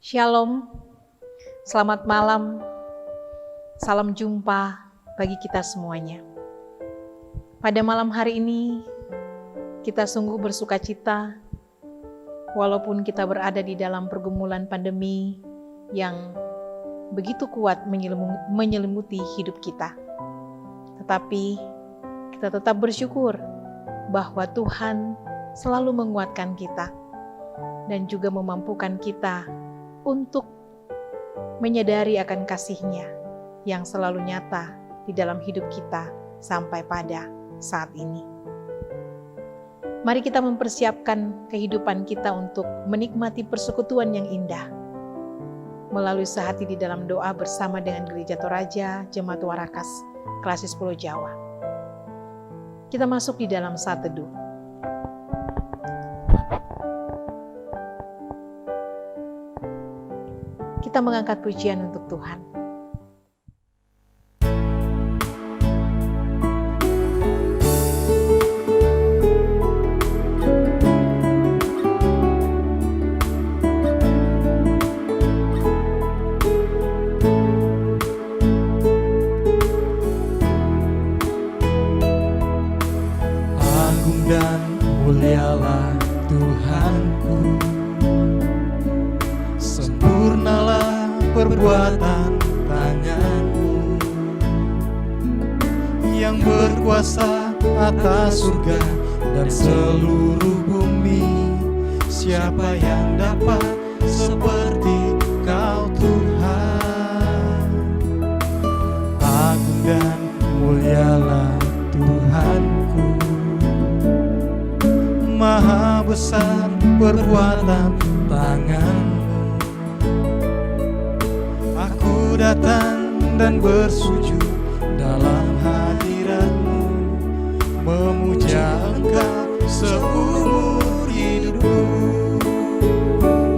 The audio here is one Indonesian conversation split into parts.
Shalom, selamat malam, salam jumpa bagi kita semuanya. Pada malam hari ini, kita sungguh bersuka cita, walaupun kita berada di dalam pergumulan pandemi yang begitu kuat menyelimuti hidup kita. Tetapi kita tetap bersyukur bahwa Tuhan selalu menguatkan kita dan juga memampukan kita untuk menyadari akan kasih-Nya yang selalu nyata di dalam hidup kita sampai pada saat ini. Mari kita mempersiapkan kehidupan kita untuk menikmati persekutuan yang indah melalui sehati di dalam doa bersama dengan Gereja Toraja Jemaat Warakas Klasis Pulau Jawa. Kita masuk di dalam saat teduh. Kita mengangkat pujian untuk Tuhan. Agung dan mulialah Tuhanku, sempurnalah perbuatan tangan-Mu yang berkuasa atas surga dan seluruh bumi. Siapa yang dapat seperti Kau, Tuhan? Agung dan mulialah Tuhanku, maha besar perbuatan tangan-Mu. Aku datang dan bersujud dalam hadirat-Mu, memuja Engkau seumur hidupku.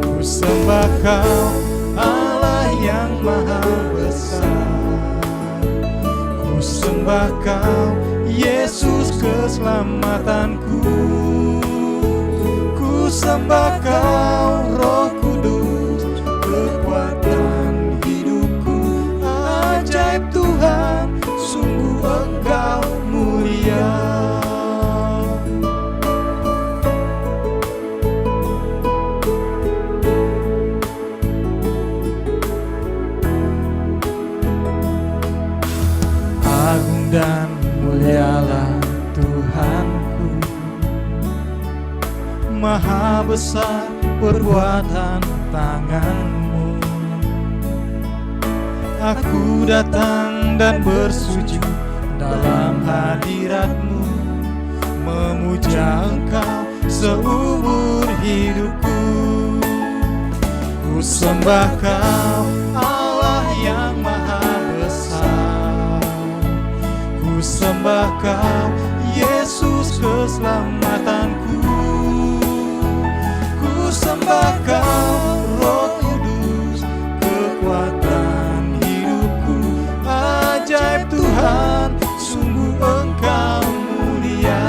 Ku sembah Kau, Allah yang maha besar. Ku sembah Kau, Yesus keselamatanku. Ku sembah Kau, Roh Kudus, kekuatan hidupku. Ajaib Tuhan, sungguh Engkau mulia. Agung dan mulialah Tuhanku, maha besar perbuatan tangan-Mu. Aku datang dan bersujud dalam hadirat-Mu, memuja Engkau seumur hidupku. Ku sembah Kau, Allah yang maha besar. Ku sembah Kau, Yesus keselamatanku. Ku sembah Kau, Roh Kudus, kekuatan hidupku. Ajaib Tuhan, sungguh Engkau mulia.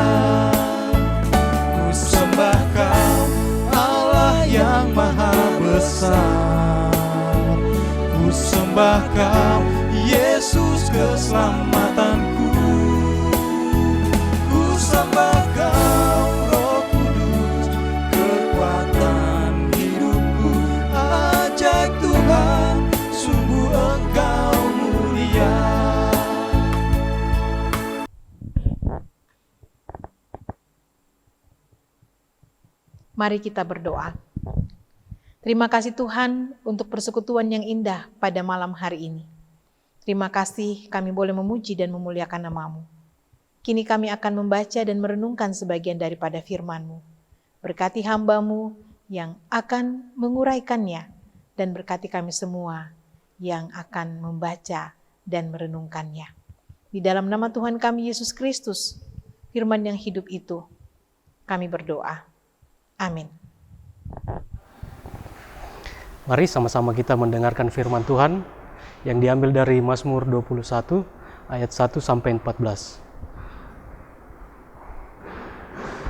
Ku sembah Kau, Allah yang maha besar. Ku sembah Kau, Yesus keselamatanku. Ku sembah Kau, Roh Kudus, kekuatan hidupku. Ajaib Tuhan, sungguh Engkau mulia. Mari kita berdoa. Terima kasih Tuhan untuk persekutuan yang indah pada malam hari ini. Terima kasih kami boleh memuji dan memuliakan nama-Mu. Kini kami akan membaca dan merenungkan sebagian daripada firman-Mu. Berkati hamba-Mu yang akan menguraikannya dan berkati kami semua yang akan membaca dan merenungkannya. Di dalam nama Tuhan kami Yesus Kristus, firman yang hidup itu, kami berdoa. Amin. Mari sama-sama kita mendengarkan firman Tuhan yang diambil dari Mazmur 21 ayat 1 sampai 14.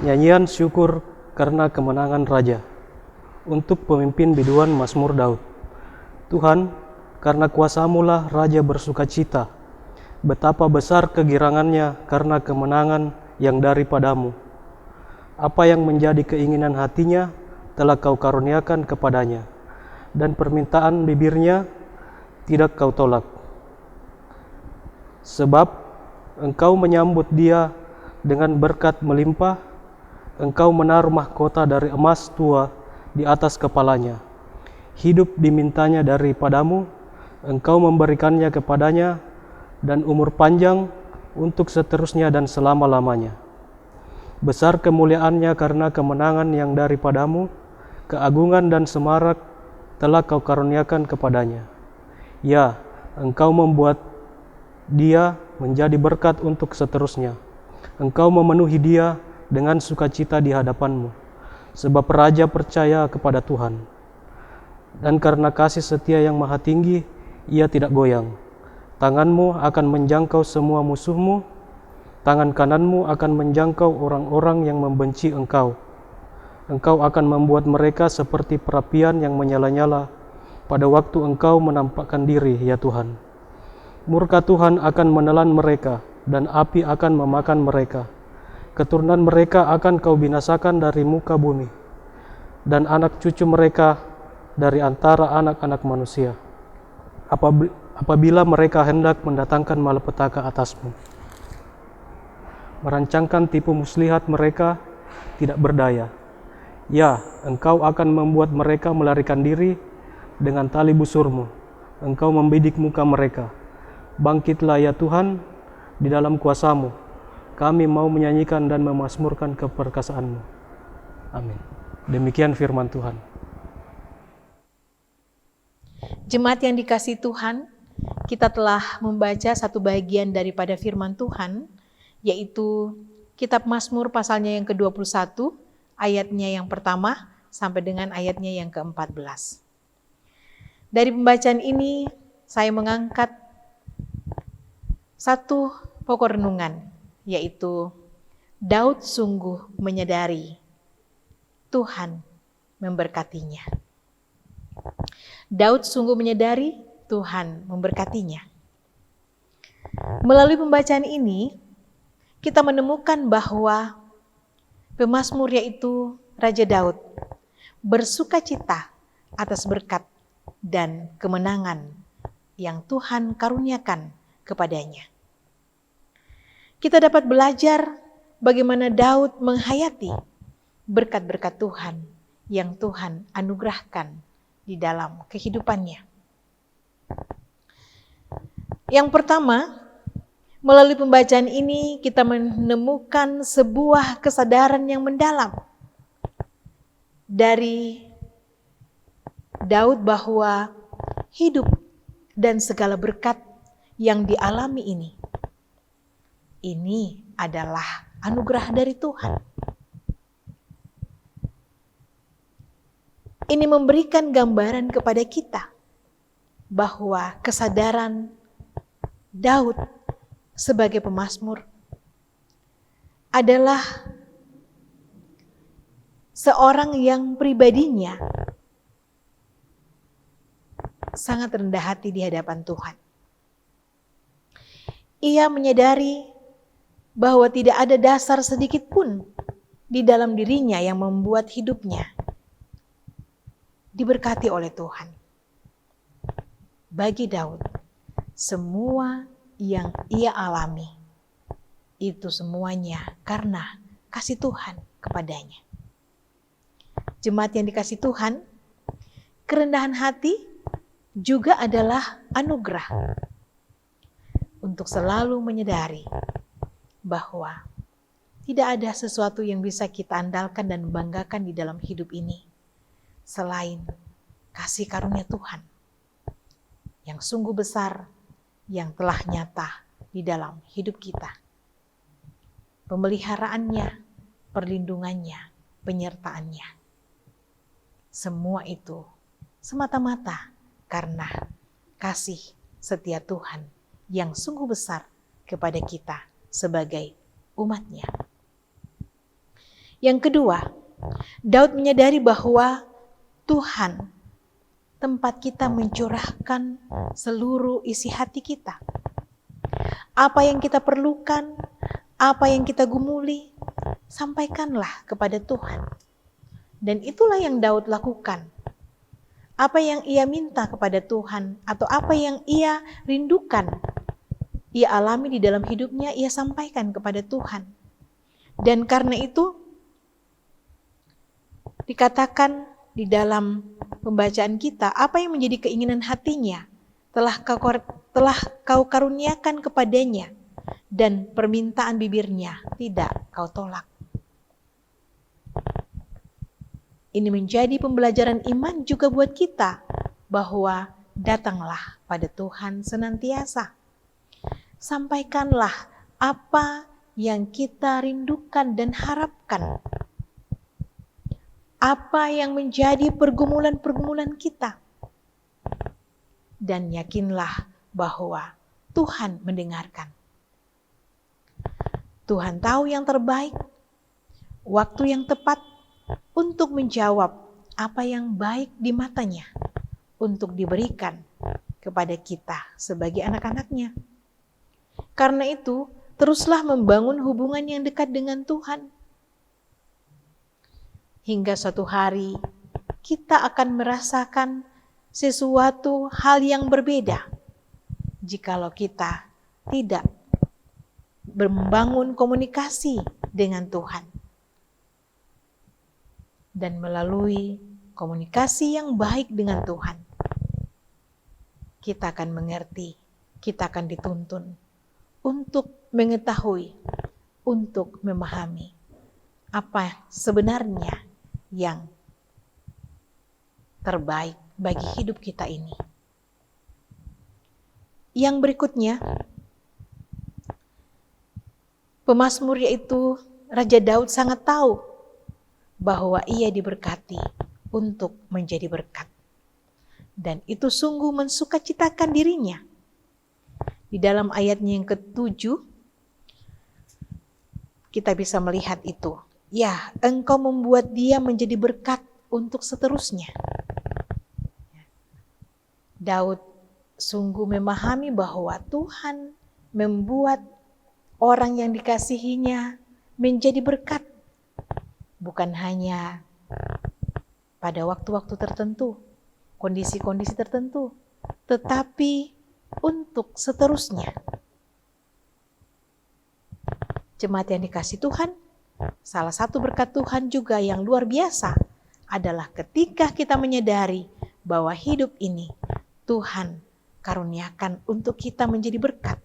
Nyanyian syukur karena kemenangan Raja. Untuk pemimpin biduan Mazmur Daud. Tuhan, karena kuasa-Mu-lah Raja bersukacita. Betapa besar kegirangannya karena kemenangan yang daripada-Mu. Apa yang menjadi keinginan hatinya telah Kau karuniakan kepadanya, dan permintaan bibirnya tidak Kau tolak. Sebab Engkau menyambut dia dengan berkat melimpah, Engkau menaruh mahkota dari emas tua di atas kepalanya. Hidup dimintanya daripada-Mu, Engkau memberikannya kepadanya, dan umur panjang untuk seterusnya dan selama-lamanya. Besar kemuliaannya karena kemenangan yang daripada-Mu, keagungan dan semarak telah Kau karuniakan kepadanya. Ya, Engkau membuat dia menjadi berkat untuk seterusnya. Engkau memenuhi dia dengan sukacita di hadapan-Mu, sebab Raja percaya kepada Tuhan. Dan karena kasih setia yang maha tinggi, ia tidak goyang. Tangan-Mu akan menjangkau semua musuh-Mu, tangan kanan-Mu akan menjangkau orang-orang yang membenci Engkau. Engkau akan membuat mereka seperti perapian yang menyala-nyala pada waktu Engkau menampakkan diri, ya Tuhan. Murka Tuhan akan menelan mereka, dan api akan memakan mereka. Keturunan mereka akan Kau binasakan dari muka bumi, dan anak cucu mereka dari antara anak-anak manusia, apabila mereka hendak mendatangkan malapetaka atas-Mu. Merancangkan tipu muslihat mereka tidak berdaya. Ya, Engkau akan membuat mereka melarikan diri dengan tali busur-Mu. Engkau membidik muka mereka. Bangkitlah ya Tuhan, di dalam kuasa-Mu. Kami mau menyanyikan dan memasmurkan keperkasaan-Mu. Amin. Demikian firman Tuhan. Jemaat yang dikasihi Tuhan, kita telah membaca satu bagian daripada firman Tuhan, yaitu Kitab Mazmur pasalnya yang ke-21, ayatnya yang pertama sampai dengan ayatnya yang ke-14. Dari pembacaan ini, saya mengangkat satu pokok renungan, yaitu Daud sungguh menyadari Tuhan memberkatinya. Daud sungguh menyadari Tuhan memberkatinya. Melalui pembacaan ini, kita menemukan bahwa pemazmur yaitu Raja Daud bersukacita atas berkat dan kemenangan yang Tuhan karuniakan kepadanya. Kita dapat belajar bagaimana Daud menghayati berkat-berkat Tuhan yang Tuhan anugerahkan di dalam kehidupannya. Yang pertama, melalui pembacaan ini kita menemukan sebuah kesadaran yang mendalam dari Daud bahwa hidup dan segala berkat yang dialami ini adalah anugerah dari Tuhan. Ini memberikan gambaran kepada kita bahwa kesadaran Daud sebagai pemazmur adalah seorang yang pribadinya sangat rendah hati di hadapan Tuhan. Ia menyadari bahwa tidak ada dasar sedikit pun di dalam dirinya yang membuat hidupnya diberkati oleh Tuhan. Bagi Daud, semua yang ia alami itu semuanya karena kasih Tuhan kepadanya. Jemaat yang dikasihi Tuhan, kerendahan hati juga adalah anugerah untuk selalu menyadari bahwa tidak ada sesuatu yang bisa kita andalkan dan banggakan di dalam hidup ini selain kasih karunia Tuhan yang sungguh besar yang telah nyata di dalam hidup kita. Pemeliharaannya, perlindungannya, penyertaannya. Semua itu semata-mata karena kasih setia Tuhan yang sungguh besar kepada kita sebagai umatnya. Yang kedua, Daud menyadari bahwa Tuhan tempat kita mencurahkan seluruh isi hati kita. Apa yang kita perlukan, apa yang kita gumuli, sampaikanlah kepada Tuhan. Dan itulah yang Daud lakukan. Apa yang ia minta kepada Tuhan, atau apa yang ia rindukan, ia alami di dalam hidupnya, ia sampaikan kepada Tuhan. Dan karena itu, dikatakan di dalam pembacaan kita, apa yang menjadi keinginan hatinya telah kau karuniakan kepadanya, dan permintaan bibirnya tidak kau tolak. Ini menjadi pembelajaran iman juga buat kita, bahwa datanglah pada Tuhan senantiasa. Sampaikanlah apa yang kita rindukan dan harapkan. Apa yang menjadi pergumulan-pergumulan kita. Dan yakinlah bahwa Tuhan mendengarkan. Tuhan tahu yang terbaik, waktu yang tepat untuk menjawab apa yang baik di matanya untuk diberikan kepada kita sebagai anak-anaknya. Karena itu, teruslah membangun hubungan yang dekat dengan Tuhan. Hingga suatu hari kita akan merasakan sesuatu hal yang berbeda jikalau kita tidak membangun komunikasi dengan Tuhan. Dan melalui komunikasi yang baik dengan Tuhan, kita akan mengerti, kita akan dituntun untuk mengetahui, untuk memahami apa sebenarnya yang terbaik bagi hidup kita ini. Yang berikutnya, pemazmur yaitu Raja Daud sangat tahu bahwa ia diberkati untuk menjadi berkat. Dan itu sungguh mensukacitakan dirinya. Di dalam ayatnya yang ke-7, kita bisa melihat itu. Ya, engkau membuat dia menjadi berkat untuk seterusnya. Daud sungguh memahami bahwa Tuhan membuat orang yang dikasihinya menjadi berkat. Bukan hanya pada waktu-waktu tertentu, kondisi-kondisi tertentu, tetapi untuk seterusnya. Jemaat yang dikasihi Tuhan, salah satu berkat Tuhan juga yang luar biasa adalah ketika kita menyadari bahwa hidup ini Tuhan karuniakan untuk kita menjadi berkat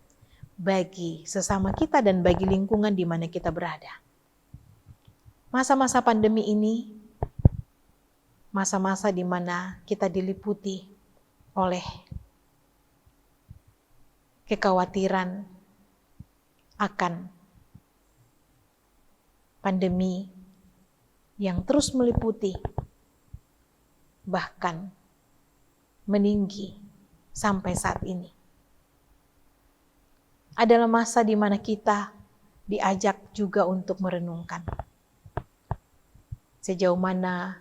bagi sesama kita dan bagi lingkungan di mana kita berada. Masa-masa pandemi ini, masa-masa di mana kita diliputi oleh kekhawatiran akan pandemi yang terus meliputi, bahkan meninggi sampai saat ini. Adalah masa di mana kita diajak juga untuk merenungkan sejauh mana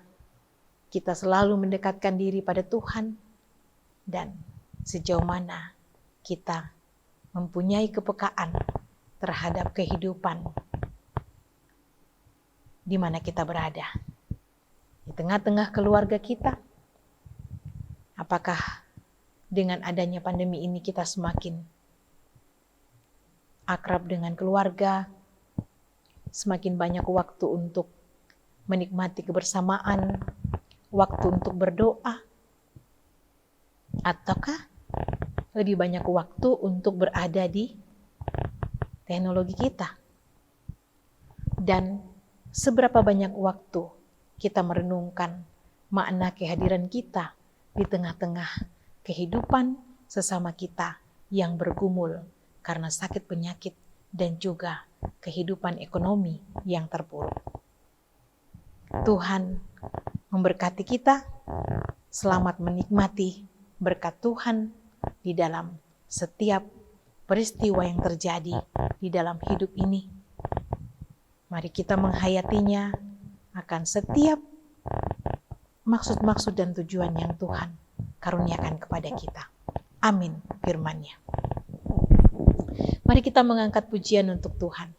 kita selalu mendekatkan diri pada Tuhan dan sejauh mana kita mempunyai kepekaan terhadap kehidupan di mana kita berada. Di tengah-tengah keluarga kita, apakah dengan adanya pandemi ini kita semakin akrab dengan keluarga, semakin banyak waktu untuk menikmati kebersamaan, waktu untuk berdoa, ataukah lebih banyak waktu untuk berada di teknologi kita? Dan seberapa banyak waktu kita merenungkan makna kehadiran kita di tengah-tengah kehidupan sesama kita yang bergumul karena sakit penyakit dan juga kehidupan ekonomi yang terpuruk. Tuhan memberkati kita, selamat menikmati berkat Tuhan di dalam setiap peristiwa yang terjadi di dalam hidup ini. Mari kita menghayatinya akan setiap maksud-maksud dan tujuan yang Tuhan karuniakan kepada kita. Amin firman-Nya. Mari kita mengangkat pujian untuk Tuhan.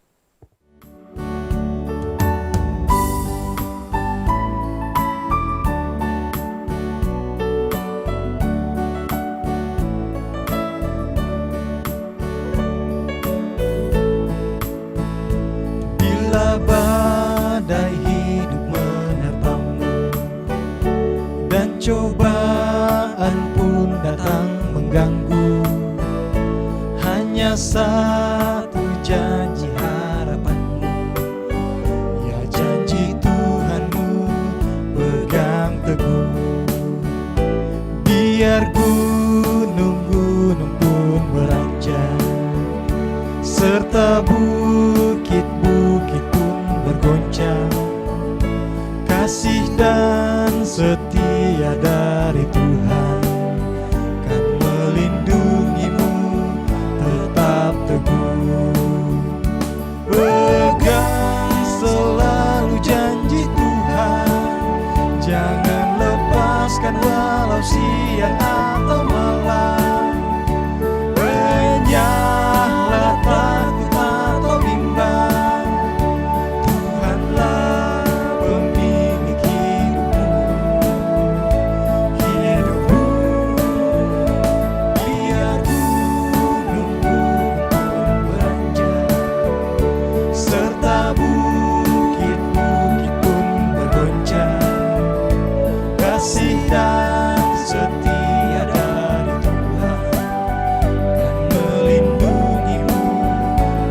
Bila badai hidup menerpamu dan cobaan pun datang mengganggu, hanya satu janji harapanmu, ya janji Tuhanmu pegang teguh. Biar gunung-gunung pun beranjak, serta bukit-bukit pun bergoncang, kasih dan setia dari Tuhan kan melindungimu tetap teguh. Pegang selalu janji Tuhan, jangan lepaskan walau siang atau malam. Renyahlah takut atau bimbang, Tuhanlah pemilik hidupmu. Biar gunung-gunung pun beranjak, serta bukit-bukit pun bergoncang, kasih dan setia dari Tuhan kan melindungimu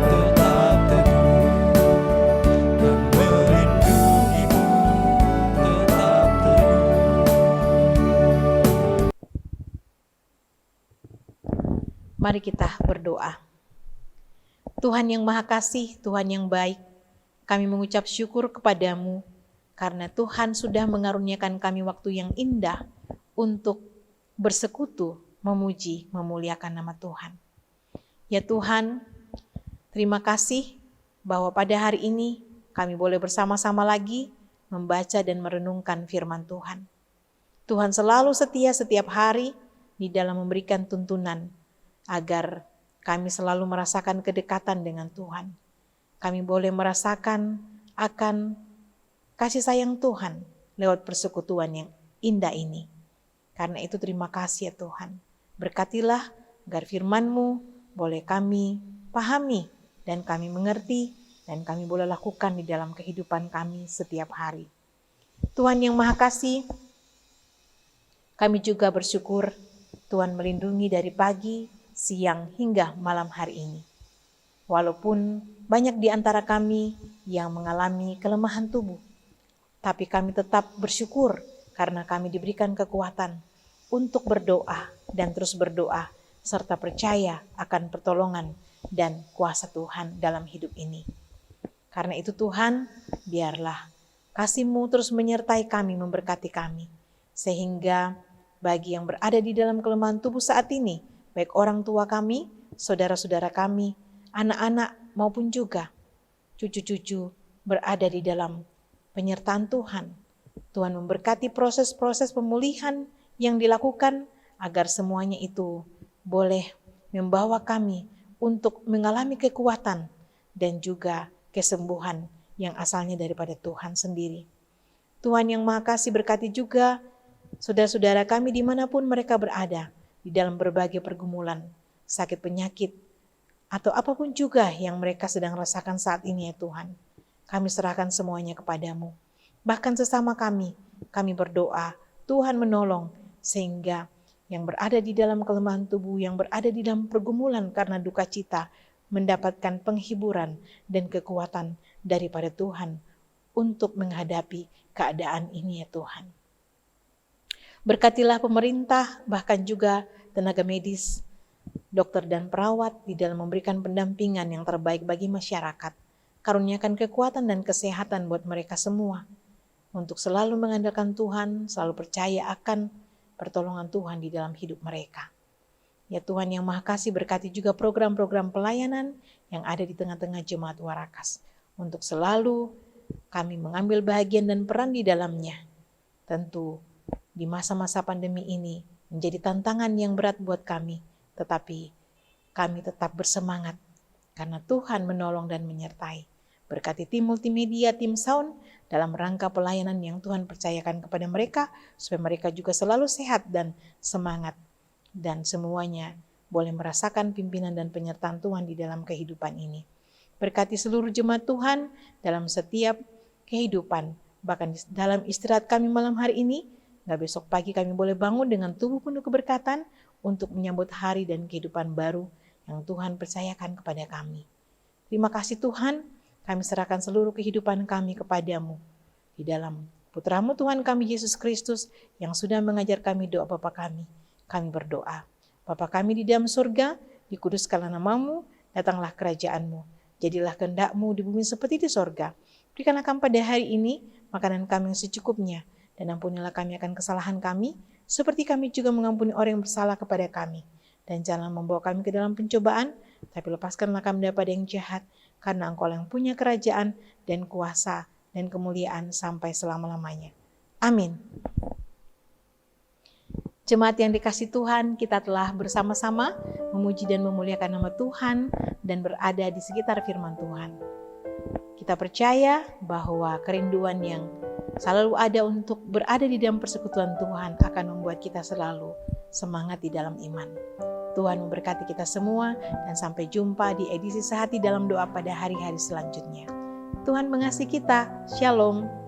tetap teguh, kan melindungimu tetap teguh. Mari kita berdoa. Tuhan yang Maha Kasih, Tuhan yang baik, kami mengucap syukur kepadamu karena Tuhan sudah mengaruniakan kami waktu yang indah untuk bersekutu, memuji, memuliakan nama Tuhan. Ya Tuhan, terima kasih bahwa pada hari ini kami boleh bersama-sama lagi membaca dan merenungkan firman Tuhan. Tuhan selalu setia setiap hari di dalam memberikan tuntunan agar kami selalu merasakan kedekatan dengan Tuhan. Kami boleh merasakan akan kasih sayang Tuhan lewat persekutuan yang indah ini. Karena itu terima kasih ya Tuhan. Berkatilah agar firman-Mu boleh kami pahami dan kami mengerti dan kami boleh lakukan di dalam kehidupan kami setiap hari. Tuhan yang Maha Kasih, kami juga bersyukur Tuhan melindungi dari pagi, siang hingga malam hari ini. Walaupun banyak di antara kami yang mengalami kelemahan tubuh, tapi kami tetap bersyukur karena kami diberikan kekuatan untuk berdoa dan terus berdoa serta percaya akan pertolongan dan kuasa Tuhan dalam hidup ini. Karena itu Tuhan, biarlah kasih-Mu terus menyertai kami, memberkati kami, sehingga bagi yang berada di dalam kelemahan tubuh saat ini, baik orang tua kami, saudara-saudara kami, anak-anak maupun juga cucu-cucu berada di dalam penyertaan Tuhan. Tuhan memberkati proses-proses pemulihan yang dilakukan agar semuanya itu boleh membawa kami untuk mengalami kekuatan dan juga kesembuhan yang asalnya daripada Tuhan sendiri. Tuhan yang Maha Kasih berkati juga saudara-saudara kami dimanapun mereka berada di dalam berbagai pergumulan, sakit penyakit, atau apapun juga yang mereka sedang rasakan saat ini ya Tuhan. Kami serahkan semuanya kepadamu. Bahkan sesama kami berdoa, Tuhan menolong sehingga yang berada di dalam kelemahan tubuh, yang berada di dalam pergumulan karena duka cita, mendapatkan penghiburan dan kekuatan daripada Tuhan untuk menghadapi keadaan ini ya Tuhan. Berkatilah pemerintah, bahkan juga tenaga medis, dokter dan perawat di dalam memberikan pendampingan yang terbaik bagi masyarakat. Karuniakan kekuatan dan kesehatan buat mereka semua untuk selalu mengandalkan Tuhan, selalu percaya akan pertolongan Tuhan di dalam hidup mereka. Ya Tuhan yang Maha Kasih, berkati juga program-program pelayanan yang ada di tengah-tengah Jemaat Warakas untuk selalu kami mengambil bagian dan peran di dalamnya. Tentu di masa-masa pandemi ini menjadi tantangan yang berat buat kami, tetapi kami tetap bersemangat karena Tuhan menolong dan menyertai. Berkati tim multimedia, tim sound dalam rangka pelayanan yang Tuhan percayakan kepada mereka, supaya mereka juga selalu sehat dan semangat, dan semuanya boleh merasakan pimpinan dan penyertaan Tuhan di dalam kehidupan ini. Berkati seluruh jemaat Tuhan dalam setiap kehidupan, bahkan dalam istirahat kami malam hari ini, besok pagi kami boleh bangun dengan tubuh penuh keberkatan untuk menyambut hari dan kehidupan baru yang Tuhan percayakan kepada kami. Terima kasih Tuhan, kami serahkan seluruh kehidupan kami kepadamu. Di dalam Putra-Mu Tuhan kami Yesus Kristus yang sudah mengajar kami doa Bapa kami berdoa. Bapa kami di dalam surga, dikuduskanlah nama-Mu, datanglah kerajaan-Mu. Jadilah kehendak-Mu di bumi seperti di surga. Berikanlah kami pada hari ini makanan kami yang secukupnya, dan ampunilah kami akan kesalahan kami, seperti kami juga mengampuni orang yang bersalah kepada kami. Dan jangan membawa kami ke dalam pencobaan, tapi lepaskanlah kami daripada yang jahat, karena Engkau yang punya kerajaan dan kuasa dan kemuliaan sampai selama-lamanya. Amin. Jemaat yang dikasihi Tuhan, kita telah bersama-sama memuji dan memuliakan nama Tuhan dan berada di sekitar firman Tuhan. Kita percaya bahwa kerinduan yang selalu ada untuk berada di dalam persekutuan Tuhan akan membuat kita selalu semangat di dalam iman. Tuhan memberkati kita semua dan sampai jumpa di edisi Sehati dalam Doa pada hari-hari selanjutnya. Tuhan mengasihi kita. Shalom.